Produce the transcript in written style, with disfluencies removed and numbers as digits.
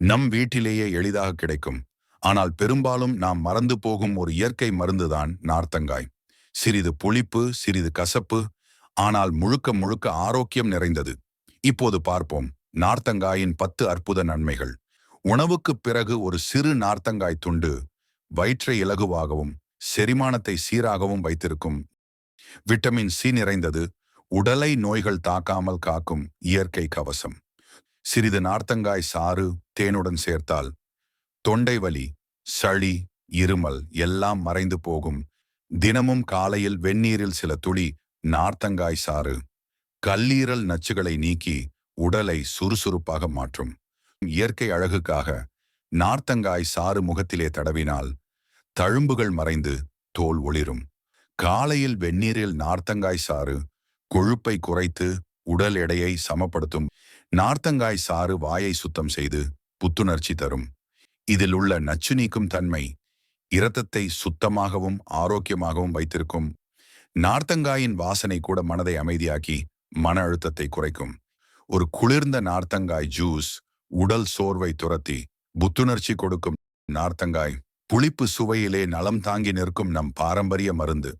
நம் வீட்டிலேயே எளிதாக கிடைக்கும். ஆனால் பெரும்பாலும் நாம் மறந்து போகும் ஒரு இயற்கை மருந்துதான் நார்த்தங்காய். சிறிது புளிப்பு, சிறிது கசப்பு, ஆனால் முழுக்க முழுக்க ஆரோக்கியம் நிறைந்தது. இப்போது பார்ப்போம் நார்த்தங்காயின் 10 அற்புத நன்மைகள். உணவுக்குப் பிறகு ஒரு சிறு நார்த்தங்காய் துண்டு வயிற்றை இலகுவாகவும் செரிமானத்தை சீராகவும் வைத்திருக்கும். விட்டமின் சி நிறைந்தது, உடலை நோய்கள் தாக்காமல் காக்கும் இயற்கை கவசம். சிறிது நார்த்தங்காய் சாறு தேனுடன் சேர்த்தால் தொண்டை வலி, சளி, இருமல் எல்லாம் மறைந்து போகும். தினமும் காலையில் வெந்நீரில் சில துளி நார்த்தங்காய் சாறு கல்லீரல் நச்சுகளை நீக்கி உடலை சுறுசுறுப்பாக மாற்றும். இயற்கை அழகுக்காக நார்த்தங்காய் சாறு முகத்திலே தடவினால் தழும்புகள் மறைந்து தோல் ஒளிரும். காலையில் வெந்நீரில் நார்த்தங்காய் சாறு கொழுப்பை குறைத்து உடல் எடையை சமப்படுத்தும். நார்த்தங்காய் சாறு வாயை சுத்தம் செய்து புத்துணர்ச்சி தரும். இதில் உள்ள நச்சு நீக்கும் தன்மை இரத்தத்தை சுத்தமாகவும் ஆரோக்கியமாகவும் வைத்திருக்கும். நார்த்தங்காயின் வாசனை கூட மனதை அமைதியாக்கி மன அழுத்தத்தை குறைக்கும். ஒரு குளிர்ந்த நார்த்தங்காய் ஜூஸ் உடல் சோர்வை துரத்தி புத்துணர்ச்சி கொடுக்கும். நார்த்தங்காய் புளிப்பு சுவையிலே நலம் தாங்கி நிற்கும் நம் பாரம்பரிய மருந்து.